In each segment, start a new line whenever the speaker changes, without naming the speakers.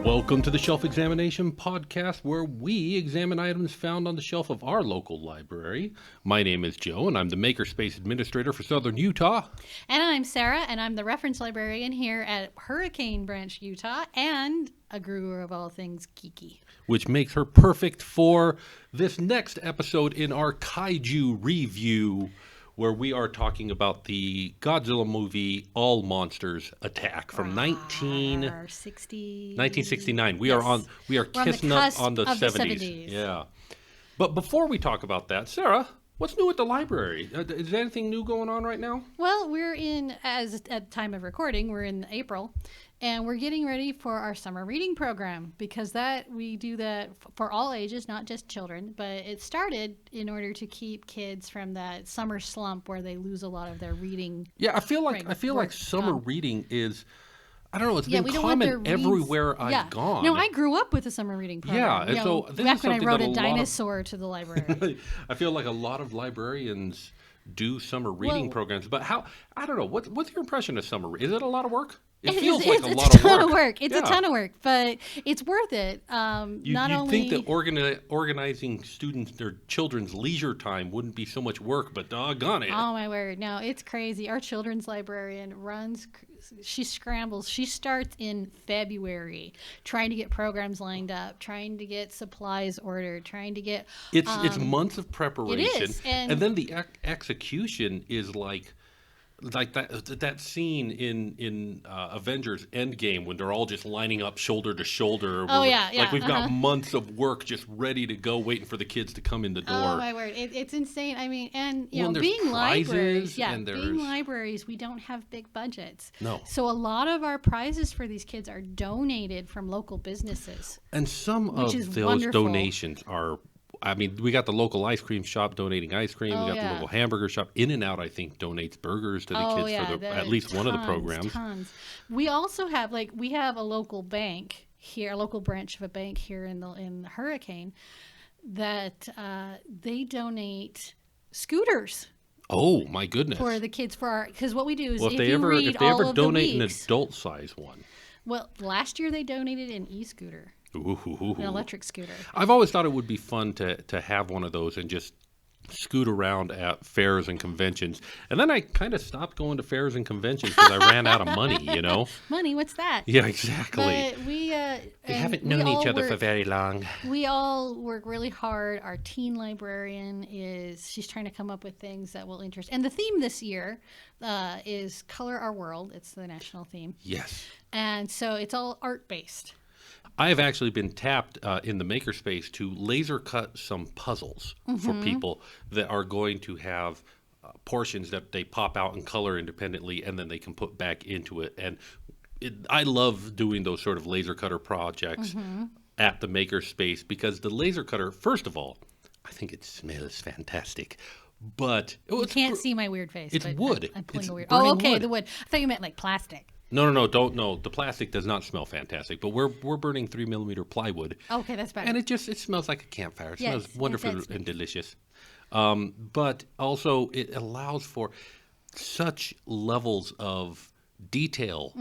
Welcome to the Shelf Examination Podcast, where we examine items found on the shelf of our local library. My name is Joe, and I'm the Makerspace Administrator for Southern Utah.
And I'm Sarah, and I'm the Reference Librarian here at Hurricane Branch, Utah, and a guru of all things geeky.
Which makes her perfect for this next episode in our Kaiju review, where we are talking about the Godzilla movie All Monsters Attack from 1969. We are kissing up on the 70s. Yeah. But before we talk about that, Sarah, what's new at the library? Is there anything new going on right now?
Well, we're in, at the time of recording, we're in April, and we're getting ready for our summer reading program, because we do that for all ages, not just children. But it started in order to keep kids from that summer slump where they lose a lot of their reading.
Yeah, I feel like summer reading is, I don't know, it's been common everywhere I've gone.
No, I grew up with a summer reading program.
Yeah, and so this
back
is
when I rode a
that
dinosaur to the library.
I feel like a lot of librarians do summer reading programs, but I don't know, what's your impression of summer? Is it a lot of work? It feels like a lot of work.
It's a ton of work, but it's worth it.
You'd think that organizing their children's leisure time wouldn't be so much work, but doggone it.
Oh, my word. No, it's crazy. Our children's librarian she scrambles. She starts in February trying to get programs lined up, trying to get supplies ordered, trying to get...
It's months of preparation.
It is.
And then the execution is like that scene in Avengers Endgame when they're all just lining up shoulder to shoulder. Like we've got months of work just ready to go, waiting for the kids to come in the door.
Oh, my word. It's insane. I mean, and being libraries, we don't have big budgets.
No.
So a lot of our prizes for these kids are donated from local businesses.
And some of those donations are... I mean, we got the local ice cream shop donating ice cream. We got the local hamburger shop. In-N-Out, I think, donates burgers to the kids for at least one of the programs.
Tons. We also have, we have a local bank here, a local branch of a bank here in the Hurricane that they donate scooters.
Oh, my goodness.
For the kids, because what we do is
if they ever donate an adult-size one.
Well, last year they donated an e-scooter.
Ooh.
An electric scooter.
I've always thought it would be fun to have one of those and just scoot around at fairs and conventions. And then I kind of stopped going to fairs and conventions because I ran out of money,
Money? What's that?
Yeah, exactly.
But we
haven't known each other for very long.
We all work really hard. Our teen librarian she's trying to come up with things that will interest. And the theme this year is Color Our World. It's the national theme.
Yes.
And so it's all art-based.
I have actually been tapped in the makerspace to laser cut some puzzles for people that are going to have portions that they pop out and color independently, and then they can put back into it. And I love doing those sort of laser cutter projects at the makerspace, because the laser cutter, first of all, I think it smells fantastic. But
you can't see my weird face.
It's wood.
I'm pulling a weird. Oh, okay, wood. The wood. I thought you meant like plastic.
No, don't. No, the plastic does not smell fantastic, but we're burning 3mm plywood.
Okay, that's better.
And it smells like a campfire. It smells wonderful and delicious. But also it allows for such levels of detail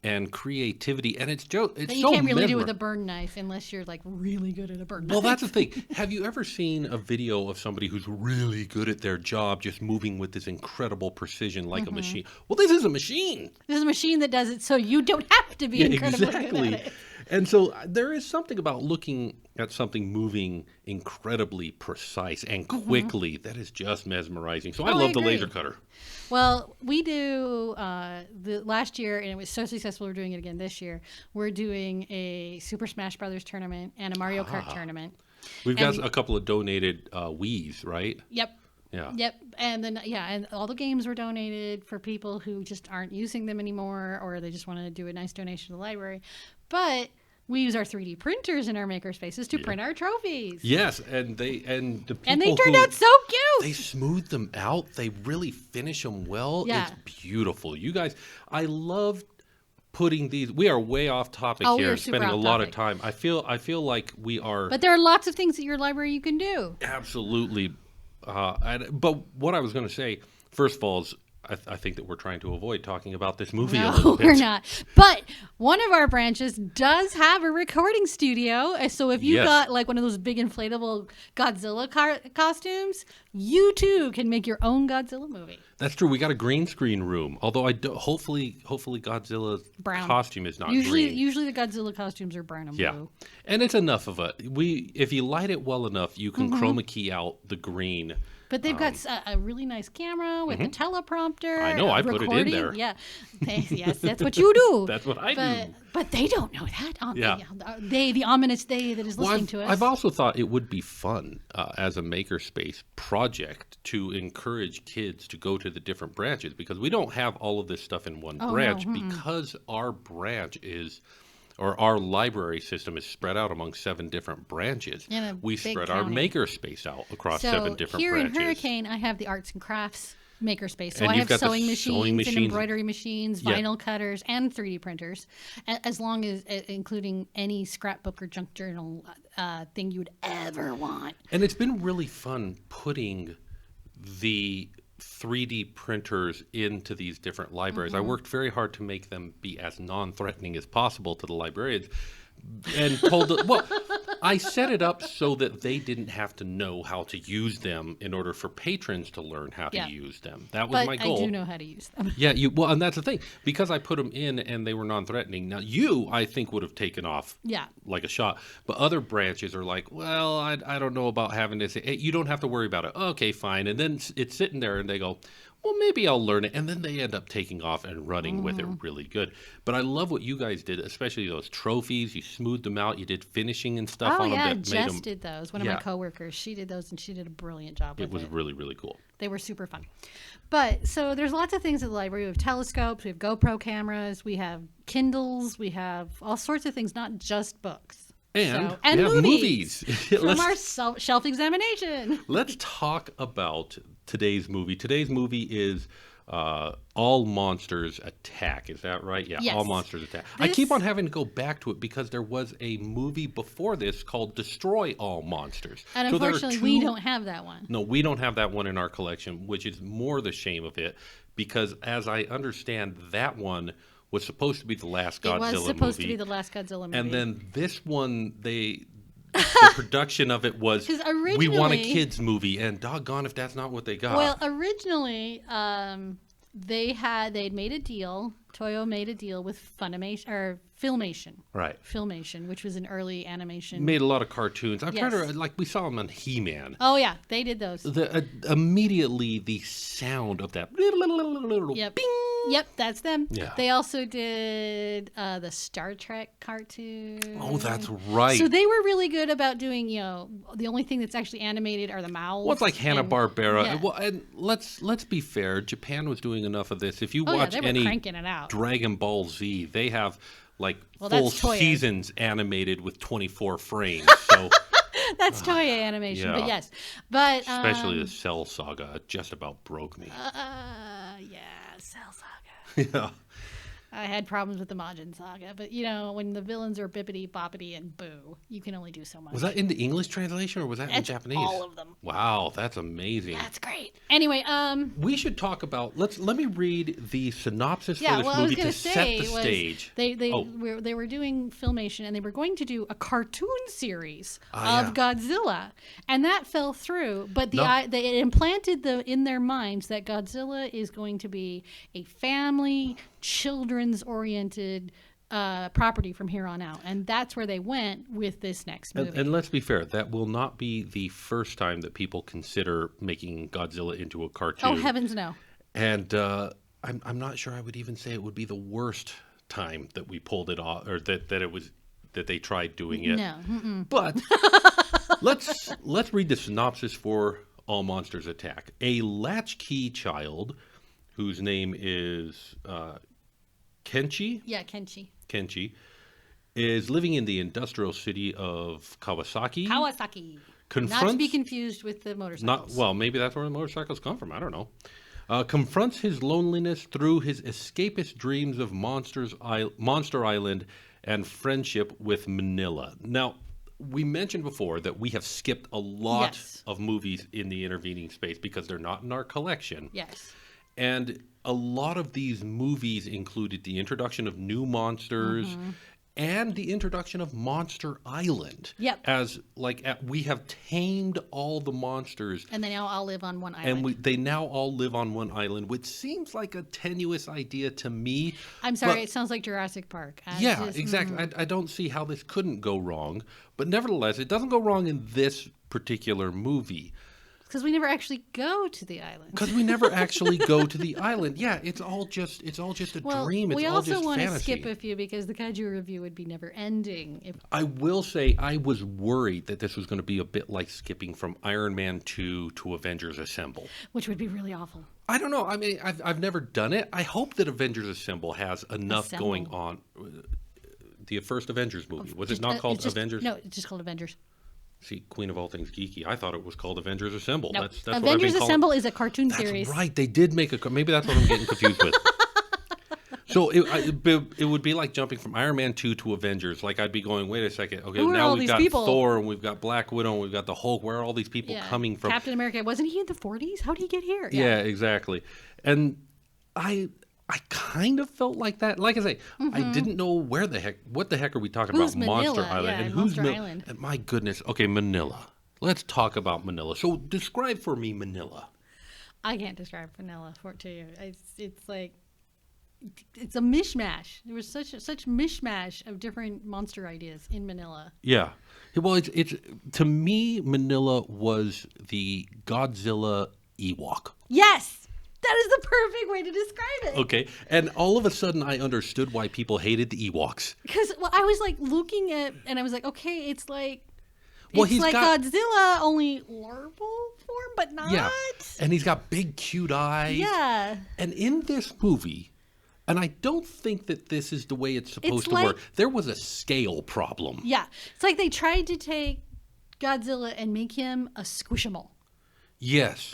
and creativity, and it's so
you can't really do with a burn knife unless you're really good at a burn knife.
Well, that's the thing. Have you ever seen a video of somebody who's really good at their job, just moving with this incredible precision like a machine? Well, this is a machine.
This is a machine that does it, so you don't have to be incredibly good at it.
And so there is something about looking at something moving incredibly precise and quickly that is just mesmerizing. So I love the laser cutter.
Well, we do the last year, and it was so successful, we're doing it again this year. We're doing a Super Smash Brothers tournament and a Mario Kart tournament.
We've got a couple of donated Wiis, right?
Yep.
Yeah.
Yep. And then, and all the games were donated for people who just aren't using them anymore, or they just want to do a nice donation to the library. But we use our 3D printers in our makerspaces to print our trophies.
Yes, and the people
they turned out so cute.
They smooth them out. They really finish them well.
Yeah.
It's beautiful. You guys, I love putting these. We are way off topic here, spending a lot of time. I feel like we are.
But there are lots of things at your library you can do.
Absolutely. But what I was going to say, first of all, is I think that we're trying to avoid talking about this movie a
No,
little bit.
we're not. But one of our branches does have a recording studio. So if you
Yes.
got like one of those big inflatable Godzilla costumes, you too can make your own Godzilla movie.
That's true. We got a green screen room. Although hopefully Godzilla's
Brown.
costume is not
Usually
green.
the Godzilla costumes are brown and
Yeah,
blue.
and it's enough of if you light it well enough, you can
Mm-hmm.
chroma key out the green.
But they've got a really nice camera with a teleprompter.
I know, I put it in
recording.
there.
Yeah, yes, that's what you do.
That's what I do.
But they don't know that.
Yeah.
The ominous they that is listening to us.
I've also thought it would be fun as a makerspace project to encourage kids to go to the different branches, because we don't have all of this stuff in one branch, because our branch is, or our library system is spread out among 7 different branches.
In a
We
big
spread our
county.
makerspace out across
So
7 different
here
branches.
in Hurricane, I have the arts and crafts makerspace. So
And
I
you've
have
got the
sewing
sewing
machines and
machines.
embroidery machines,
Yeah.
vinyl cutters, and 3D printers, as long as including any scrapbook or junk journal thing you would ever want.
And it's been really fun putting the 3D printers into these different libraries. I worked very hard to make them be as non-threatening as possible to the librarians, and told them, well, I set it up so that they didn't have to know how to use them in order for patrons to learn how to
Yeah.
use them. That was
But
my
I
goal.
do know how to use them.
Yeah, well, and that's the thing, because I put them in and they were non-threatening. Now, I think, would have taken off
Yeah.
like a shot, but other branches are like, well, I don't know about having this. You don't have to worry about it. Okay, fine. And then it's sitting there, and they go, well, maybe I'll learn it, and then they end up taking off and running with it really good. But I love what you guys did, especially those trophies. You smoothed them out. You did finishing and stuff
Oh
on
yeah,
them that made
Jess
them.
did those. One of
Yeah.
my coworkers, she did those, and she did a brilliant job with
It was
it.
really, really cool.
They were super fun. But so there's lots of things at the library. We have telescopes, we have GoPro cameras, we have Kindles, we have all sorts of things, not just books.
And,
and
we have
movies. From
Let's-
our shelf examination.
Let's talk about today's movie. Today's movie is All Monsters Attack. Is that right? Yeah,
Yes.
All Monsters Attack. I
This-
keep on having to go back to it because there was a movie before this called Destroy All Monsters.
And
So there are
unfortunately, we
two-
don't have that one.
No, we don't have that one in our collection, which is more the shame of it, because as I understand, that one was supposed to be the last Godzilla movie.
It was supposed to be the last Godzilla movie.
And then this one, the production of it was,
'Cause
we want a
originally-
kids movie, and doggone if that's not what they got.
well, originally, they'd made a deal. Toyo made a deal with Funimation or Filmation.
Right.
Filmation, which was an early animation.
Made a lot of cartoons. I'm trying
Yes.
to, like, we saw them on He-Man.
Oh yeah, they did those.
Immediately, the sound of that.
Yep.
Bing!
Yep, that's them.
Yeah.
They also did the Star Trek cartoon.
Oh, that's right.
So they were really good about doing, the only thing that's actually animated are the mouths.
Well, it's like Hanna-Barbera.
Yeah.
Well, and let's be fair. Japan was doing enough of this. If you
Oh, yeah,
watch
they were
any
cranking it out.
Dragon Ball Z, they have like
Well,
full
that's Toei.
seasons animated with 24 frames. So
That's Toei animation,
yeah.
but yes. But
especially the Cell Saga just about broke me.
yeah, Cell Saga.
Yeah.
I had problems with the Majin Saga, but when the villains are bippity boppity and boo, you can only do so much.
Was that in the English translation or was that in
That's
Japanese?
all of them.
Wow, that's amazing.
That's great. Anyway,
We should talk about. Let me read the synopsis
yeah,
for this
what I was
movie
going
to
to
set
say
the
was
stage.
they were doing Filmation, and they were going to do a cartoon series
Ah,
of Godzilla, and that fell through. But
No.
they implanted in their minds that Godzilla is going to be a family, children's oriented property from here on out, and that's where they went with this next movie.
And let's be fair, that will not be the first time that people consider making Godzilla into a cartoon.
Oh heavens no!
And I'm not sure I would even say it would be the worst time that we pulled it off, or that they tried doing it.
No. Mm-mm.
But let's read the synopsis for All Monsters Attack. A latchkey child, whose name is Kenchi.
Yeah, Kenchi.
Is living in the industrial city of Kawasaki.
Kawasaki. Not to
Confronts
be confused with the motorcycles.
maybe that's where the motorcycles come from. I don't know. Confronts his loneliness through his escapist dreams of Monster Island and friendship with Manila. Now, we mentioned before that we have skipped a lot
Yes.
of movies in the intervening space because they're not in our collection.
Yes.
And a lot of these movies included the introduction of new monsters and the introduction of Monster Island.
Yep.
As we have tamed all the monsters.
And they now all live on one island.
And they now all live on one island, which seems like a tenuous idea to me.
I'm sorry, it sounds like Jurassic Park.
Exactly. I don't see how this couldn't go wrong. But nevertheless, it doesn't go wrong in this particular movie.
Because we never actually go to the island.
Because we never actually go to the island. Yeah, it's all just a dream. It's
we
all just
also want to
fantasy.
skip a few because the Kaiju review would be never ending.
I will say I was worried that this was going to be a bit like skipping from Iron Man 2 to Avengers Assemble.
Which would be really awful.
I don't know. I mean, I've never done it. I hope that Avengers Assemble has enough going on. The first Avengers movie. Was it not called Avengers?
No, it's just called Avengers.
See, Queen of all things geeky. I thought it was called Avengers Assemble.
No,
That's
Avengers Assemble is a cartoon
That's
series.
Right, they did make maybe that's what I'm getting confused with. So it would be like jumping from Iron Man 2 to Avengers. Like I'd be going, wait a second. Okay, now we've got Thor and we've got Black Widow and we've got the Hulk. Where are all these people coming from?
Captain America. Wasn't he in the 40s? How did he get here?
Yeah, exactly. And I kind of felt like that. Like I say, I didn't know what the heck are we talking about?
Manila?
Monster Island.
Yeah,
and
Monster
who's
Island?
And my goodness. Okay, Manila. Let's talk about Manila. So describe for me Manila.
I can't describe Manila to you. It's like it's a mishmash. There was such mishmash of different monster ideas in Manila.
Yeah. Well, it's to me Manila was the Godzilla Ewok.
Yes. That is the perfect way to describe it.
Okay. And all of a sudden I understood why people hated the Ewoks.
Because I was like looking at and I was like, okay, it's like
he's
like
got
Godzilla, only larval form, but not.
Yeah. And he's got big cute eyes.
Yeah.
And in this movie, and I don't think that this is the way it's supposed to work. There was a scale problem.
Yeah. It's like they tried to take Godzilla and make him a squishable.
Yes.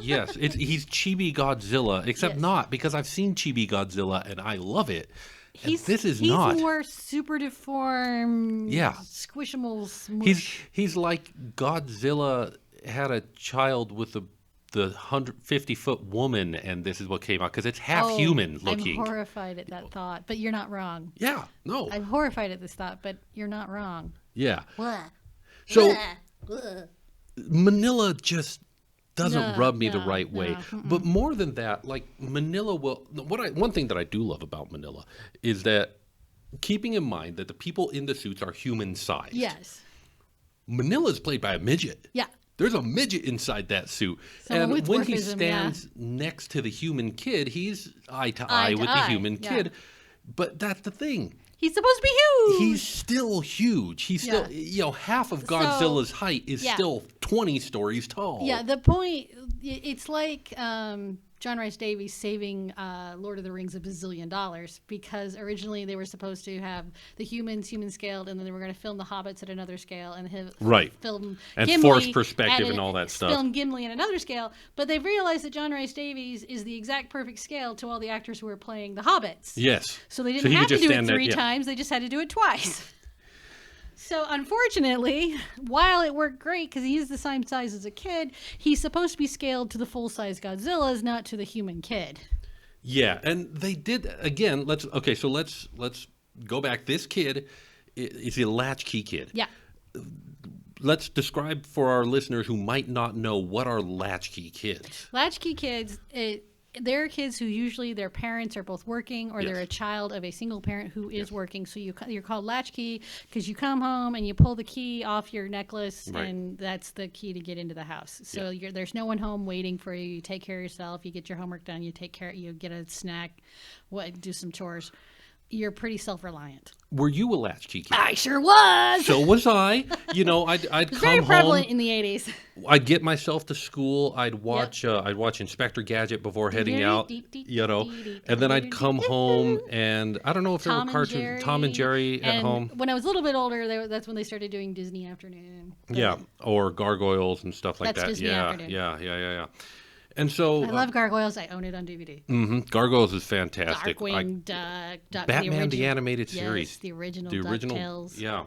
Yes. He's Chibi Godzilla, except not, because I've seen Chibi Godzilla and I love it. He's not.
He's more super deformed.
Yeah.
Squishable smush.
He's like Godzilla had a child with the 150-foot woman, and this is what came out because it's half human looking.
I'm horrified at that thought, but you're not wrong.
Yeah, no.
I'm horrified at this thought, but you're not wrong.
Yeah.
Blah.
So
Blah.
Manila just doesn't rub me the right way. But more than that, like Manila one thing that I do love about Manila is that keeping in mind that the people in the suits are human sized.
Yes.
Manila's played by a midget.
Yeah.
There's a midget inside that suit.
Someone
and when he
dwarfism,
stands next to the human kid, he's eye to eye with the human kid. But that's the thing.
He's supposed to be huge.
He's still huge. He's still, half of Godzilla's height is still 20 stories tall.
Yeah, the point, it's like John Rhys Davies saving Lord of the Rings $1 bazillion because originally they were supposed to have the human scaled, and then they were going to film the hobbits at another scale and film
and
Gimli
forced perspective and all that stuff.
Film Gimli at another scale, but they've realized that John Rhys Davies is the exact perfect scale to all the actors who were playing the hobbits.
Yes.
So they didn't have to do it three times; they just had to do it twice. So unfortunately, while it worked great because he is the same size as a kid, he's supposed to be scaled to the full-size Godzillas, not to the human kid.
Yeah, and they did again. Let's go back. This kid is a Latchkey kid.
Yeah.
Let's describe for our listeners who might not know what are Latchkey kids.
Latchkey kids. They're kids who usually their parents are both working or they're a child of a single parent who is working. So you're called latchkey because you come home and you pull the key off your necklace and that's the key to get into the house. So there's no one home waiting for you. You take care of yourself. You get your homework done. You get a snack, do some chores. You're pretty self-reliant.
Were you a latchkey kid?
I sure was.
So was I. I'd come
very prevalent
home
in the 80s.
I'd get myself to school. I'd watch Inspector Gadget before heading out. And then I'd come home and I don't know if there were cartoons, Tom and Jerry at home.
When I was a little bit older, that's when they started doing Disney Afternoon.
Or Gargoyles and stuff like
that's
that.
Disney Afternoon.
Yeah. And so
I love Gargoyles. I own it on DVD.
Gargoyles is fantastic.
Darkwing Duck,
Batman the animated series.
Yes, the original DuckTales.
Yeah.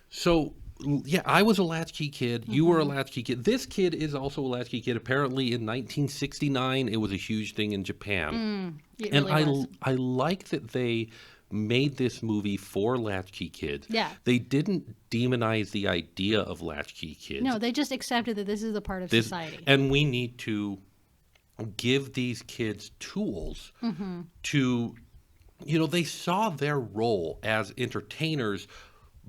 So Yeah, I was a latchkey kid. You were a latchkey kid. This kid is also a latchkey kid. Apparently, in 1969, it was a huge thing in Japan.
It
And
really was.
I like that they made this movie for latchkey kids.
Yeah.
They didn't demonize the idea of latchkey kids.
No, they just accepted that this is a part of society.
And we need to give these kids tools to, they saw their role as entertainers,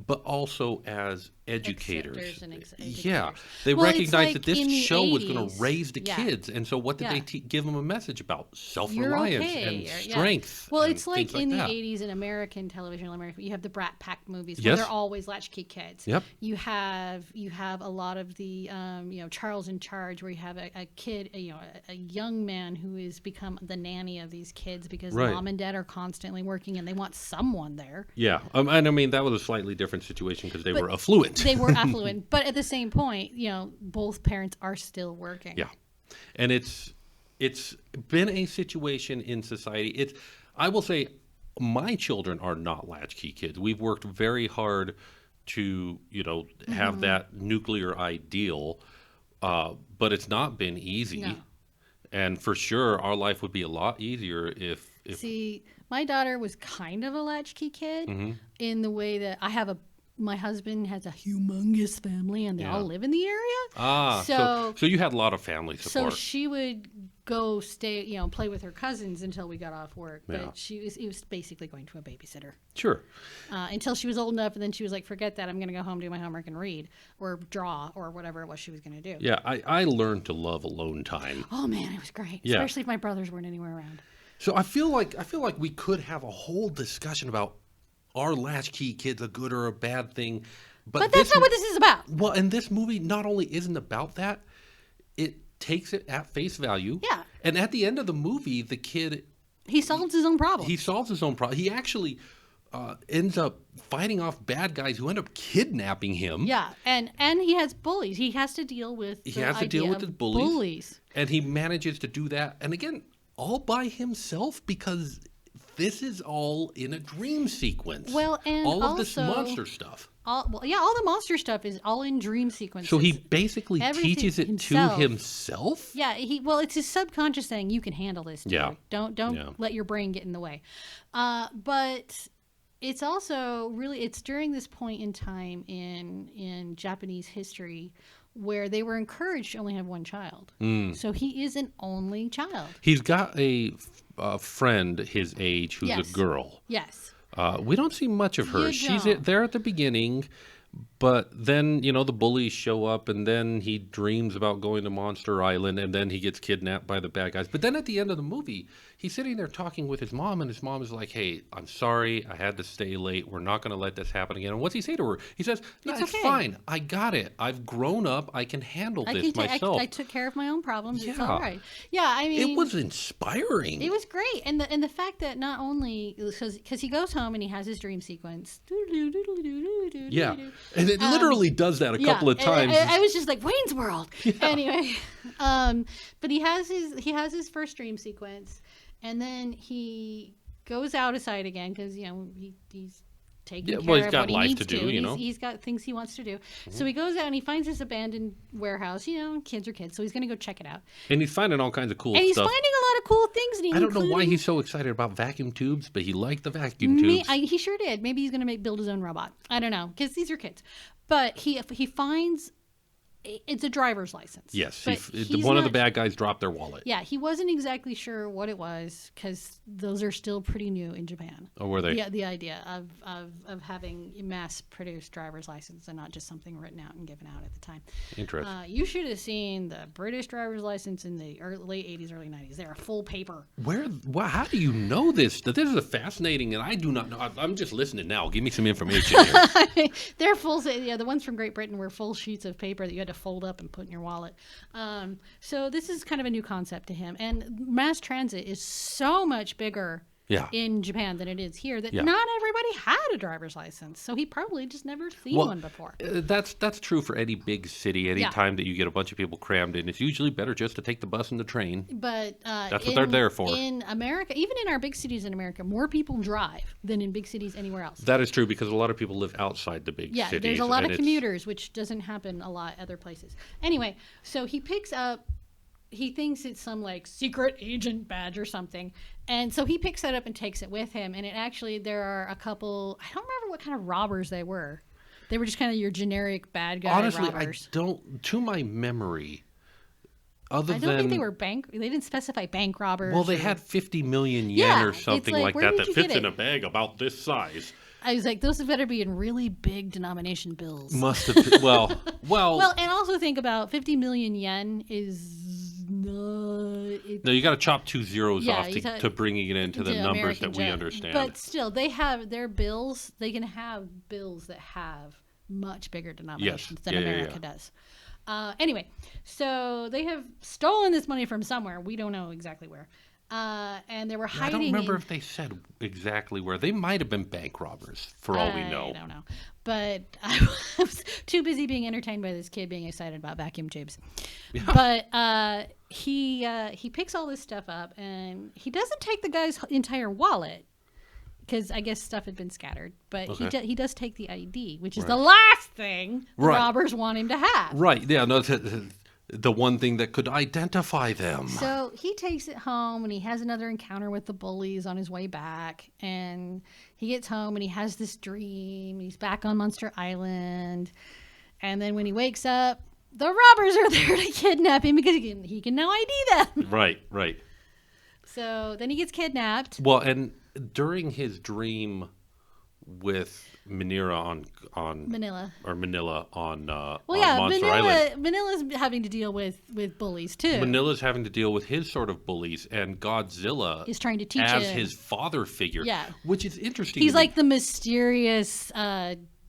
but also as educators.
Acceptors and educators.
Yeah, they
Well, it's
recognized
like
that this
in the
show was going
80s.
to raise the
Yeah.
kids, and so what did they
Yeah.
give them a message about?
You're
Self-reliance
okay.
and
Yeah.
strength.
Well,
and
it's like
things
in the
that.
80s in American television, you have the Brat Pack movies where
Yes.
they're always latchkey kids.
Yep.
You have a lot of the Charles in Charge, where you have a kid, a young man who has become the nanny of these kids because
Right.
mom and dad are constantly working and they want someone there.
Yeah, and I mean that was a slightly different situation because they were affluent.
They were affluent, but at the same point, both parents are still working.
Yeah, and it's been a situation in society. I will say, my children are not latchkey kids. We've worked very hard to have that nuclear ideal, but it's not been easy.
No.
And for sure, our life would be a lot easier if
See, my daughter was kind of a latchkey kid
Mm-hmm.
in the way that my husband has a humongous family and they all live in the area.
so you had a lot of family
So
support.
she would go stay, play with her cousins until we got off work.
Yeah.
But it was basically going to a babysitter
Sure.
until she was old enough. And then she was like, forget that. I'm going to go home, do my homework and read or draw or whatever it was she was going to do.
Yeah, I learned to love alone time.
Oh, man, it was great.
Yeah.
Especially if my brothers weren't anywhere around.
So I feel like we could have a whole discussion about, are latchkey kids a good or a bad thing?
But that's not what this is about.
Well, and this movie not only isn't about that, it takes it at face value.
Yeah.
And at the end of the movie, the kid,
He solves his own problem.
he solves his own problem. He actually ends up fighting off bad guys who end up kidnapping him.
Yeah, and he has bullies. He has to deal with the idea
the
of
bullies. And he manages to do that. And again, all by himself, because this is all in a dream sequence.
Well, and
all of this
also-
monster stuff.
all the monster stuff is all in dream sequences.
So he basically
Everything
teaches it
himself.
to himself?
Yeah, it's his subconscious saying you can handle this. Too.
Yeah.
Don't
Yeah.
let your brain get in the way. But it's also it's during this point in time in Japanese history where they were encouraged to only have one child. So he is an only child.
He's got a friend his age who's
Yes.
a girl.
Yes.
We don't see much of her.
You
She's
don't.
there at the beginning, but then, the bullies show up, and then he dreams about going to Monster Island, and then he gets kidnapped by the bad guys. But then at the end of the movie, he's sitting there talking with his mom, and his mom is like, hey, I'm sorry, I had to stay late. We're not going to let this happen again. And what's he say to her? He says, no,
It's
it's
okay.
fine. I got it. I've grown up. I can handle this myself.
I took care of my own problems. It's
Yeah.
all right. Yeah, I mean,
It was inspiring.
It was great, and the fact that not only because he goes home and he has his dream sequence.
Yeah. And it literally does that a couple of times.
I was just like Wayne's World. Anyway, but he has his first dream sequence, and then he goes out of sight again because he's taking care
he's
of
got
what he
life
needs
to do,
He's got things he wants to do. So he goes out and he finds this abandoned warehouse. Kids are kids, so he's going to go check it out.
And he's finding all kinds of cool
And he's
stuff.
finding a lot of cool things. And
I don't know why he's so excited about vacuum tubes, but he liked the vacuum tubes.
He sure did. Maybe he's going to build his own robot. I don't know, because these are kids. But he finds it's a driver's license.
Yes,
But
one of
not-
the bad guys dropped their wallet.
Yeah, he wasn't exactly sure what it was because those are still pretty new in Japan.
Or were they?
Yeah, the idea of having a mass-produced driver's license and not just something written out and given out at the time.
Interesting.
You should have seen the British driver's license in the late 80s, early 90s. They're a full paper.
How do you know this? This is fascinating, and I do not know. I'm just listening now. Give me some information here.
They're full. Yeah, the ones from Great Britain were full sheets of paper that you had to fold up and put in your wallet. So this is kind of a new concept to him. And mass transit is so much bigger
Yeah.
in Japan than it is here. That
Yeah.
not everybody had a driver's license, so he probably just never seen one before.
That's true for any big city. Any time that you get a bunch of people crammed in, it's usually better just to take the bus and the train.
But
that's what they're there for.
In America, even in our big cities in America, more people drive than in big cities anywhere else.
That is true because a lot of people live outside the big cities.
Yeah, there's a lot of commuters, which doesn't happen a lot other places. Anyway, so he picks up. He thinks it's some like secret agent badge or something. And so he picks that up and takes it with him. And it actually, there are a couple, I don't remember what kind of robbers they were. They were just kind of your generic bad guy
Honestly,
robbers.
I don't, to my memory,
I don't think they were they didn't specify bank robbers.
Well, they had 50 million yen or something like that fits in a bag about this size.
I was like, those better be in really big denomination bills.
Must have been, well.
Well, and also think about 50 million yen is
no, you got to chop 2 zeros off to bringing it into the numbers
American
that we understand.
But still, they have their bills. They can have bills that have much bigger denominations than America does. Anyway, so they have stolen this money from somewhere. We don't know exactly where. And they were hiding.
I don't remember if they said exactly where. They might have been bank robbers, for all we know.
I don't know. But I was too busy being entertained by this kid being excited about vacuum tubes. Yeah. But he picks all this stuff up, and he doesn't take the guy's entire wallet because I guess stuff had been scattered. But he does take the ID, which is the last thing the robbers want him to have.
Right. Yeah. No. The one thing that could identify them.
So he takes it home and he has another encounter with the bullies on his way back. And he gets home and he has this dream. He's back on Monster Island. And then when he wakes up, the robbers are there to kidnap him because he can now ID them.
Right.
So then he gets kidnapped.
Well, and during his dream with Manila on
Manila
on Monster Island.
Manila's having to deal with bullies too.
Manila's having to deal with his sort of bullies, and Godzilla
is trying to teach
as
him
his father figure.
Yeah,
which is interesting.
He's like the mysterious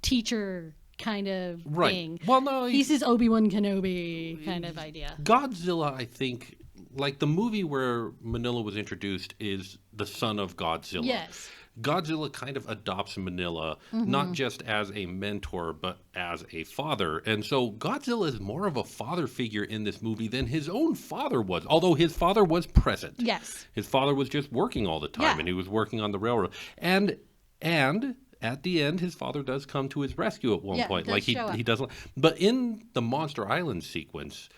teacher kind of thing.
Well, no,
he's his Obi-Wan Kenobi kind of idea.
Godzilla, I think, like the movie where Manila was introduced, is the son of Godzilla.
Yes.
Godzilla kind of adopts Manila, not just as a mentor, but as a father. And so Godzilla is more of a father figure in this movie than his own father was, although his father was present.
Yes.
His father was just working all the time, and he was working on the railroad. And at the end, his father does come to his rescue at one point. Like he doesn't. But in the Monster Island sequence,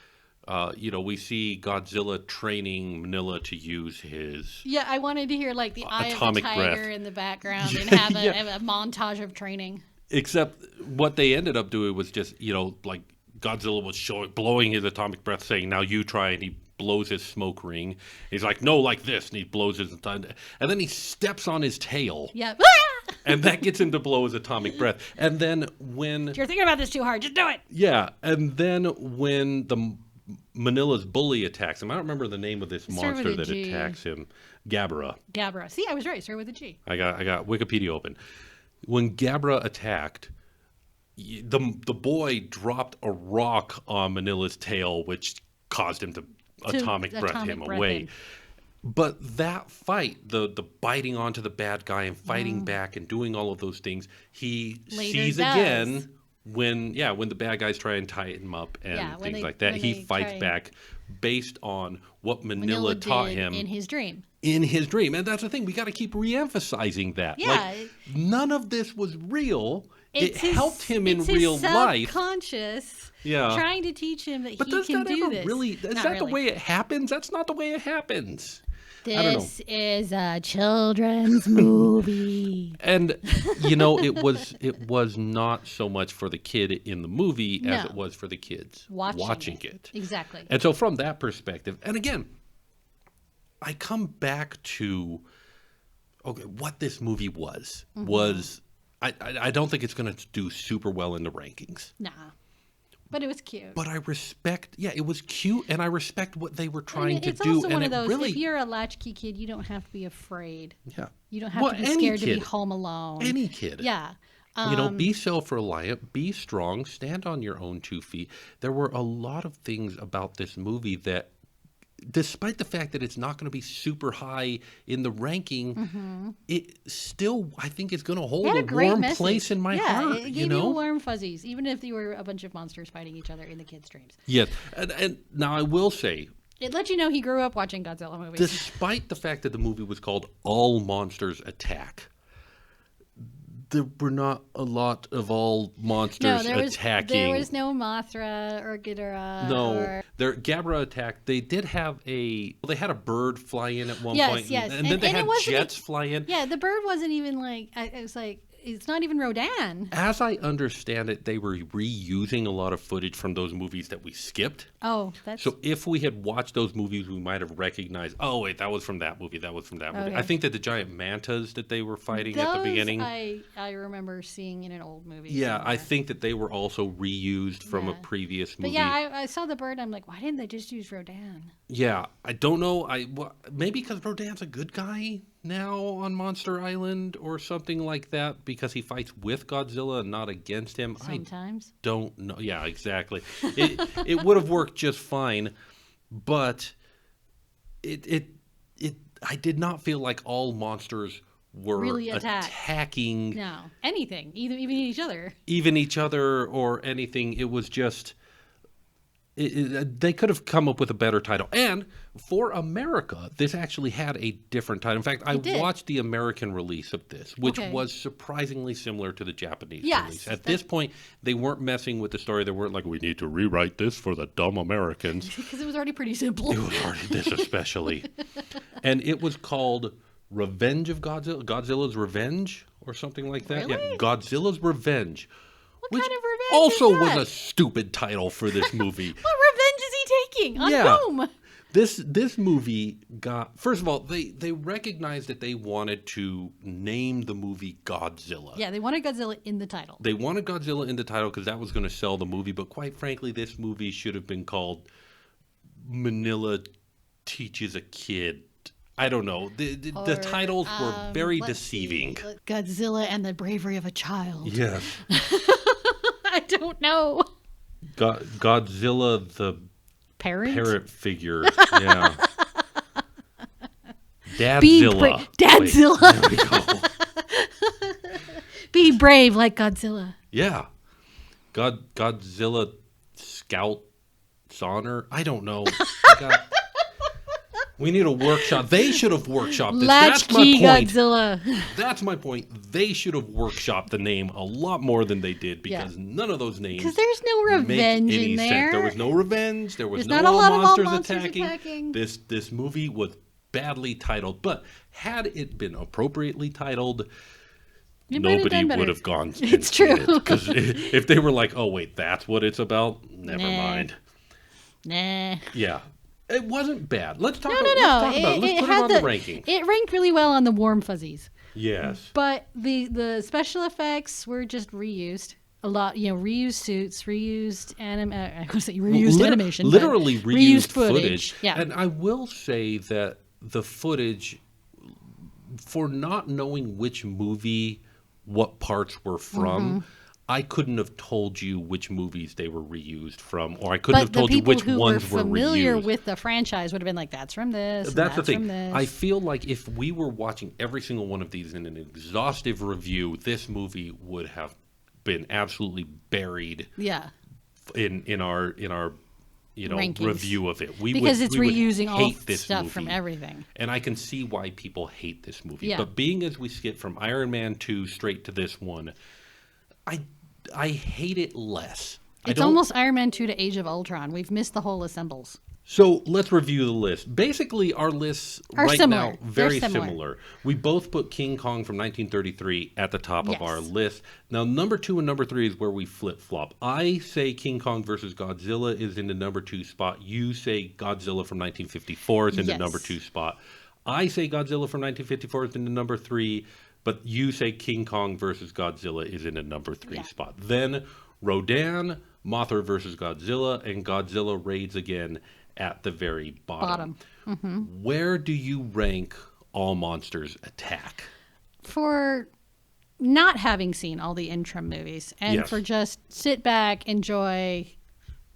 we see Godzilla training Manila to use his...
Yeah, I wanted to hear like the eye of the tiger breath in the background and have a montage of training.
Except what they ended up doing was just, like Godzilla was blowing his atomic breath, saying, now you try, and he blows his smoke ring. He's like, no, like this, and he blows his... And then he steps on his tail.
Yep.
And that gets him to blow his atomic breath. And then when...
If you're thinking about this too hard, just do it!
Yeah, and then when Manila's bully attacks him. I don't remember the name of this monster that attacks him. Gabra.
See, I was right. Start with a G.
I got Wikipedia open. When Gabra attacked, the boy dropped a rock on Manila's tail, which caused him to atomic breath him away. But that fight, the biting onto the bad guy and fighting back and doing all of those things, he sees again. When the bad guys try and tie him up and things like that, he fights back based on what Manila taught him
in his dream.
And that's the thing, we got to keep re-emphasizing that.
Yeah.
Like, none of this was real. It helped him in real life.
Subconscious. Trying to teach him that he can do this.
Is that the way it happens? That's not the way it happens.
This is a children's movie.
And, it was not so much for the kid in the movie as it was for the kids watching it.
Exactly.
And so from that perspective, and again, I come back to, what this movie was I don't think it's going to do super well in the rankings.
Nah. But it was cute.
But I respect, it was cute, and I respect what they were trying to do.
It's also one of those, if you're a latchkey kid, you don't have to be afraid.
Yeah.
You don't have to be scared to be home alone.
Any kid.
Yeah.
Be self-reliant, be strong, stand on your own 2 feet. There were a lot of things about this movie that despite the fact that it's not going to be super high in the ranking, it still, I think, is going to hold a
great
warm
message.
place in my heart.
It gave you warm fuzzies, even if you were a bunch of monsters fighting each other in the kids' dreams.
Yes. And now I will say,
It let you know he grew up watching Godzilla movies.
despite the fact that the movie was called All Monsters Attack, there were not a lot of all monsters attacking.
There was no Mothra or Ghidorah.
No, their Gabra attack. They did have they had a bird fly in at one point.
Yes.
And then they had jets fly in.
Yeah, the bird wasn't even like, it was like, it's not even Rodan.
As I understand it, they were reusing a lot of footage from those movies that we skipped.
Oh, that's...
So if we had watched those movies, we might have recognized, oh, wait, that was from that movie. That was from that movie.
Okay.
I think that the giant mantas that they were fighting at the beginning.
I remember seeing in an old movie.
Yeah,
somewhere.
I think that they were also reused from a previous movie.
But yeah, I saw the bird. I'm like, why didn't they just use Rodan?
Yeah, I don't know. Maybe because Rodan's a good guy now on Monster Island or something like that, because he fights with Godzilla and not against him.
Sometimes.
I don't know. Yeah, exactly. It would have worked just fine, but I did not feel like all monsters were
really
attacking.
No, anything, even each other.
Even each other or anything. It was just... they could have come up with a better title. And for America, this actually had a different title. In fact, I watched the American release of this, which was surprisingly similar to the Japanese release. At this point, they weren't messing with the story. They weren't like, we need to rewrite this for the dumb Americans.
Because it was already pretty simple.
It was already this especially. And it was called Revenge of Godzilla, Godzilla's Revenge, or something like that.
Really?
Yeah, Godzilla's Revenge.
What kind of revenge
also
is that?
was a stupid title for this movie.
What revenge is he taking? On whom?
This movie got... First of all, they recognized that they wanted to name the movie Godzilla.
Yeah, they wanted Godzilla in the title.
They wanted Godzilla in the title because that was going to sell the movie. But quite frankly, this movie should have been called Manila Teaches a Kid. I don't know. The titles were very deceiving.
Godzilla and the Bravery of a Child.
Yes.
I don't know.
Godzilla the parrot figure. Yeah. Dadzilla.
Dadzilla.
Wait, there we go.
Be brave like Godzilla.
Yeah. Godzilla Scout Sonner. I don't know. We need a workshop. They should have workshopped this.
Latchkey
That's my
Godzilla.
point. That's my point. They should have workshopped the name a lot more than they did, because none of those names
because there's no revenge in there.
Sense. There was no revenge. There was
There's
no
not
all
a lot of
monsters
all monsters
attacking. This movie was badly titled, but had it been appropriately titled, nobody would have gone.
It's true.
Because if they were like, "Oh wait, that's what it's about," never mind.
Nah.
Yeah. It wasn't bad. Let's talk
No.
about it. Let's put it on the ranking.
It ranked really well on the warm fuzzies.
Yes.
But the special effects were just reused. A lot, reused suits, reused animation.
Literally reused footage.
Yeah.
And I will say that the footage, for not knowing which movie what parts were from, I couldn't have told you which movies they were reused from, or I couldn't have told you which ones were reused.
But the people who were familiar with the franchise would have been like, that's from this,
that's the thing.
From this.
I feel like if we were watching every single one of these in an exhaustive review, this movie would have been absolutely buried in our
rankings.
Review of it.
Because it's reusing all
this
stuff
movie.
from everything.
And I can see why people hate this movie.
Yeah.
But being as we skip from Iron Man 2 straight to this one, I hate it less.
It's almost Iron Man 2 to Age of Ultron. We've missed the whole assembles.
So let's review the list. Basically, our lists
similar.
now very
They're
similar. We both put King Kong from 1933 at the top of our list. Now, number 2 and number 3 is where we flip-flop. I say King Kong versus Godzilla is in the number 2 spot. You say Godzilla from 1954 is in the number 2 spot. I say Godzilla from 1954 is in the number 3. But you say King Kong versus Godzilla is in a number 3 spot. Then Rodan, Mothra versus Godzilla, and Godzilla raids again at the very bottom. Where do you rank All Monsters Attack?
For not having seen all the interim movies, and for just sit back, enjoy,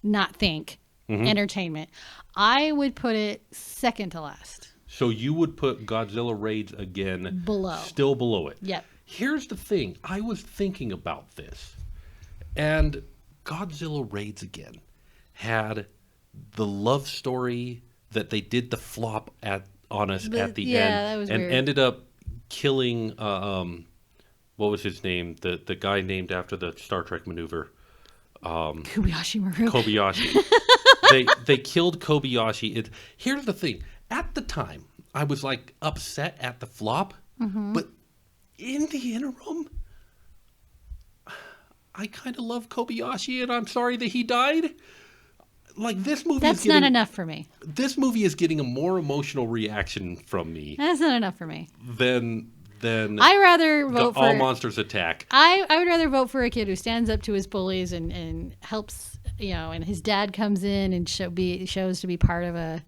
not think, entertainment. I would put it second to last.
So you would put Godzilla Raids Again
Below.
still below it.
Yep.
Here's the thing. I was thinking about this. And Godzilla Raids Again had the love story that they did the flop on us at the end.
That was
and
weird.
ended up killing, what was his name? The guy named after the Star Trek maneuver.
Kobayashi Maru.
Kobayashi. They killed Kobayashi. Here's the thing. At the time, I was like upset at the flop, but in the interim, I kind of love Kobayashi, and I'm sorry that he died. Like this movie,
That's not enough for me.
This movie is getting a more emotional reaction from me
That's not enough for me.
than
I rather vote for
All Monsters Attack.
I would rather vote for a kid who stands up to his bullies and helps, and his dad comes in and shows to be part of a.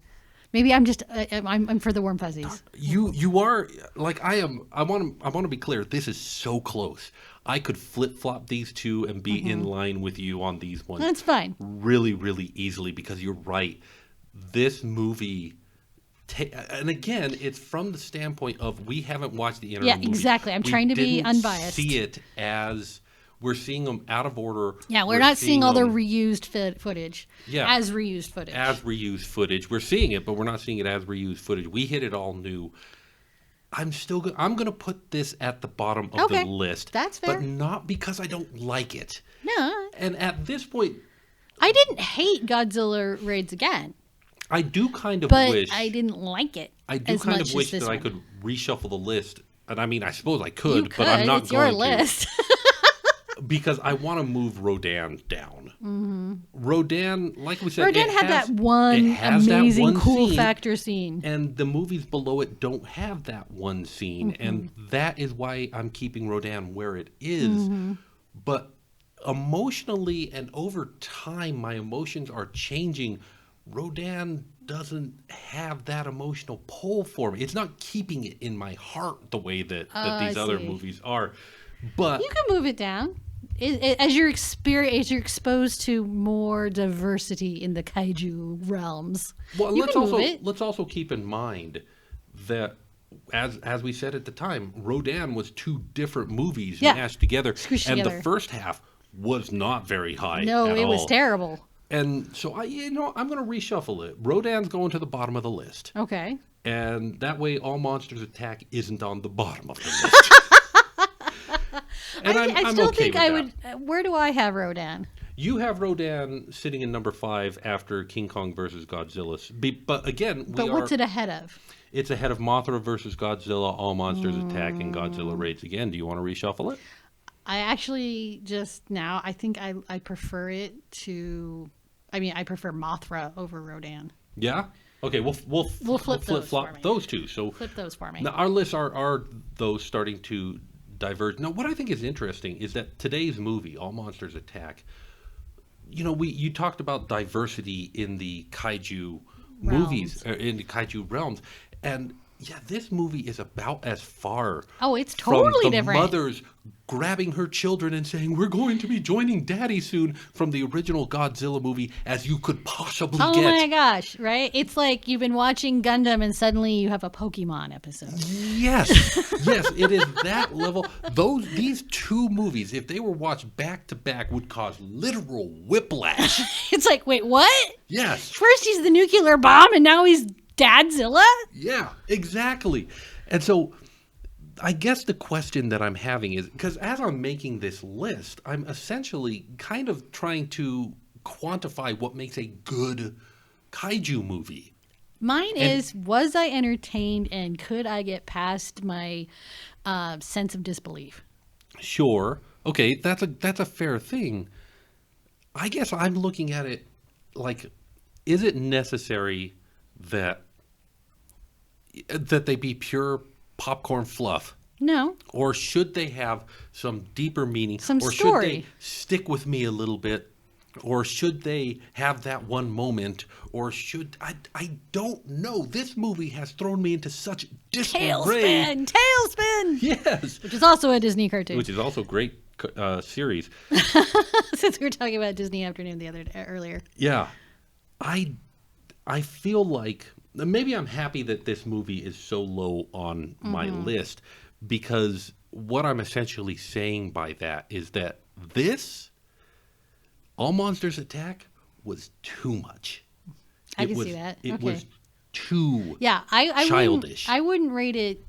Maybe I'm just I'm for the warm fuzzies.
You are like I am. I want to be clear. This is so close. I could flip flop these two and be in line with you on these ones.
That's fine.
Really, really easily because you're right. This movie. And again, it's from the standpoint of we haven't watched the interim movies.
Exactly. I'm trying to be unbiased.
See it as we're seeing them out of order.
Yeah, we're not seeing all the reused footage.
Yeah,
as reused footage.
As reused footage. We're seeing it, but we're not seeing it as reused footage. We hit it all new. I'm going to put this at the bottom of the list.
That's fair.
But not because I don't like it.
No.
And at this point,
I didn't hate Godzilla Raids Again.
I do kind of
But
wish.
I didn't like it.
I do kind of wish that I could reshuffle the list. And I mean, I suppose I could, but I'm not
it's
going
your list.
because I want to move Rodan down. Rodan, like we said,
Rodan had that one amazing cool factor scene.
And the movies below it don't have that one scene. And that is why I'm keeping Rodan where it is. But emotionally and over time, my emotions are changing. Rodan doesn't have that emotional pull for me. It's not keeping it in my heart the way that these other movies are. But
you can move it down as you're exposed to more diversity in the kaiju realms.
Well,
let's
let's also keep in mind that as we said at the time, Rodan was two different movies mashed together, and the first half was not very high.
No, it was terrible.
And so I'm going to reshuffle it. Rodan's going to the bottom of the list.
Okay.
And that way, All Monsters Attack isn't on the bottom of the list. And
I still think I would. Where do I have Rodan?
You have Rodan sitting in number 5 after King Kong versus Godzilla. But again,
what's it ahead of?
It's ahead of Mothra versus Godzilla, All Monsters Attack, and Godzilla Raids Again. Do you want to reshuffle it?
I actually I think I prefer it to. I mean, I prefer Mothra over Rodan.
Yeah. Okay. We'll flip flop those two. So
flip those for me.
Now our lists are those starting to diverge. Now, what I think is interesting is that today's movie, All Monsters Attack. You talked about diversity in the kaiju movies, in the kaiju realms, and yeah, this movie is about as far.
Oh, it's totally
from the
different.
Mothers grabbing her children and saying, "We're going to be joining Daddy soon," from the original Godzilla movie as you could possibly get.
Oh my gosh! Right? It's like you've been watching Gundam and suddenly you have a Pokemon episode.
Yes, yes, it is that level. These two movies, if they were watched back to back, would cause literal whiplash.
It's like, wait, what?
Yes.
First he's the nuclear bomb, and now he's Dadzilla?
Yeah, exactly. And so I guess the question that I'm having is, because as I'm making this list, I'm essentially kind of trying to quantify what makes a good kaiju movie.
Mine is, was I entertained and could I get past my sense of disbelief?
Sure. Okay, that's a fair thing. I guess I'm looking at it like, is it necessary that they be pure popcorn fluff?
No.
Or should they have some deeper meaning?
Some
or
story.
Should they stick with me a little bit? Or should they have that one moment? Or should I don't know. This movie has thrown me into such disarray.
Tailspin!
Yes.
Which is also a Disney cartoon.
Which is also a great series.
Since we were talking about Disney Afternoon earlier.
Yeah. I feel like maybe I'm happy that this movie is so low on my list, because what I'm essentially saying by that is that this All Monsters Attack was too much.
I can see that.
It
Okay.
was too
I
childish.
I wouldn't rate it.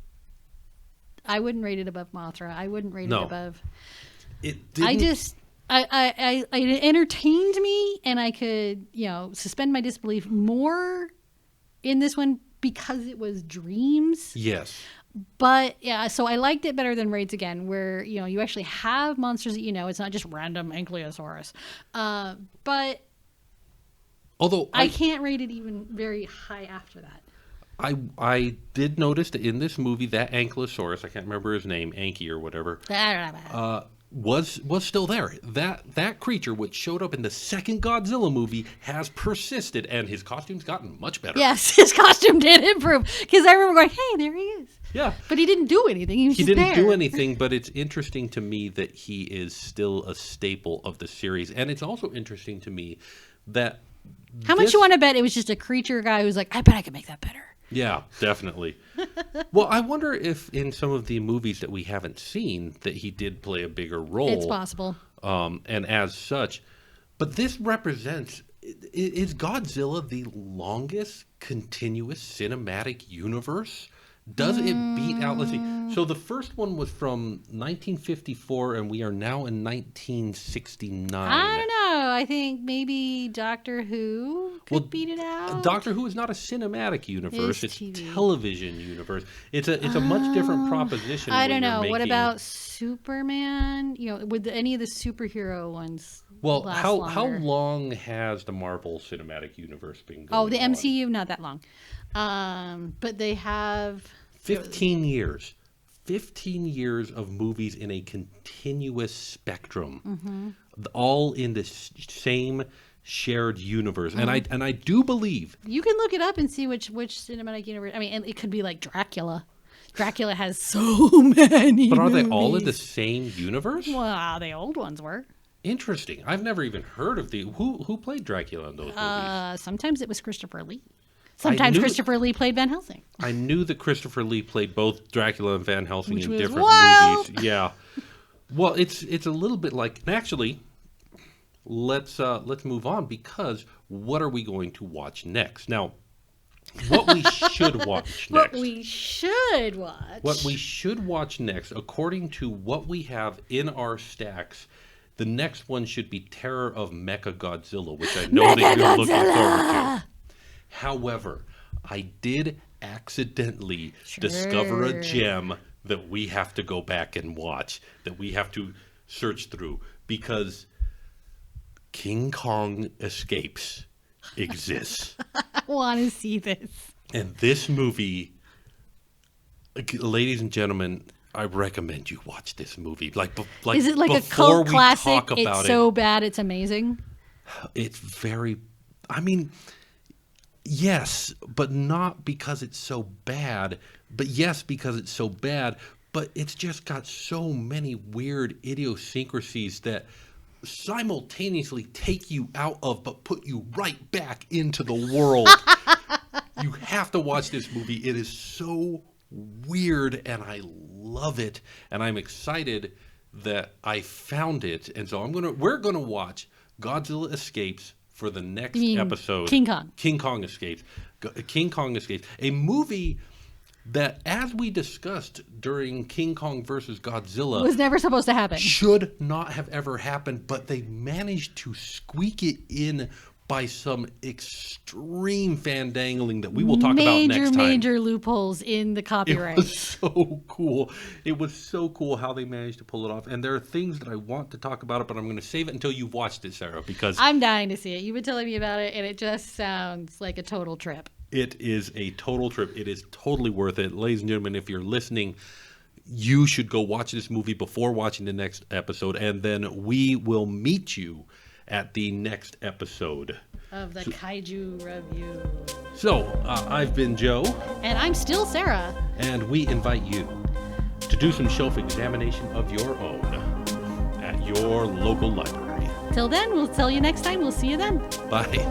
I wouldn't rate it above Mothra. I wouldn't rate
No.
it above.
It didn't.
It entertained me, and I could, suspend my disbelief more in this one because it was dreams.
Yes.
But yeah, so I liked it better than Raids Again, where you actually have monsters that it's not just random Ankylosaurus. But
Although
I can't rate it even very high after that.
I did notice that in this movie that Ankylosaurus, I can't remember his name, Anky or whatever, was still there. That creature, which showed up in the second Godzilla movie, has persisted, and his costume's gotten much better.
Yes, his costume did improve, because I remember going, "Hey, there he is."
Yeah.
But he didn't do anything. He was just
didn't
there.
do anything, but it's interesting to me that he is still a staple of the series, and it's also interesting to me that
How much you want to bet it was just a creature guy who's like, "I bet I could make that better."
Yeah, definitely. Well, I wonder if in some of the movies that we haven't seen that he did play a bigger role.
It's possible.
And as such, but this represents, is Godzilla the longest continuous cinematic universe? Does it beat out, let's see, so the first one was from 1954 and we are now in 1969.
I don't know. I think maybe Doctor Who could beat it out.
Doctor Who is not a cinematic universe; it's
TV.
television universe. It's a much different proposition.
I
when
don't know.
you're
What
making-
about Superman? Would any of the superhero ones
Well,
last
how
longer?
long has the Marvel Cinematic Universe been going?
Oh, the
on?
MCU, not that long. But they have
15 years. 15 years of movies in a continuous spectrum, all in the same shared universe. And I do believe
You can look it up and see which cinematic universe. I mean, and it could be like Dracula. Dracula has so many.
but are they all in the
movies.
same universe?
Well, the old ones were.
Interesting. I've never even heard of who played Dracula in those movies.
Sometimes it was Christopher Lee. Sometimes
knew-
Christopher Lee played Van Helsing.
I knew that Christopher Lee played both Dracula and Van Helsing
Which
in
was
different
wild.
movies. Yeah. Well, it's a little bit like, and actually, let's move on, because what are we going to watch next? Now, what we should watch
What
next.
we should watch.
What we should watch next, according to what we have in our stacks, the next one should be Terror of Mechagodzilla, which I know that you're looking forward to. However, I did accidentally discover a gem that we have to go back and watch, that we have to search through, because King Kong Escapes exists.
I want to see this.
And this movie, ladies and gentlemen, I recommend you watch this movie.
Is it like a
before
cult
we
classic?
talk about
It's so bad, it's amazing.
It's very, I mean, yes, but not because it's so bad. But yes, because it's so bad. But it's just got so many weird idiosyncrasies that simultaneously take you out of, but put you right back into the world. You have to watch this movie. It is so weird, and I love it, and I'm excited that I found it. And so we're gonna watch Godzilla Escapes for the next
You mean
episode.
King Kong.
King Kong Escapes. King Kong Escapes. A movie that, as we discussed during King Kong versus Godzilla,
Was never supposed to happen.
should not have ever happened, but they managed to squeak it in by some extreme fandangling that we will talk about next time.
Major loopholes in the copyright.
It was so cool. It was so cool how they managed to pull it off. And there are things that I want to talk about it, but I'm going to save it until you've watched it, Sarah, because
I'm dying to see it. You've been telling me about it, and it just sounds like a total trip.
it is a total trip. It is totally worth it. Ladies and gentlemen, if you're listening, you should go watch this movie before watching the next episode, and then we will meet you at the next episode
Of the Kaiju Review.
So, I've been Joe,
And I'm still Sarah.
and we invite you to do some shelf examination of your own at your local library.
Till then, we'll tell you next time. We'll see you then.
Bye.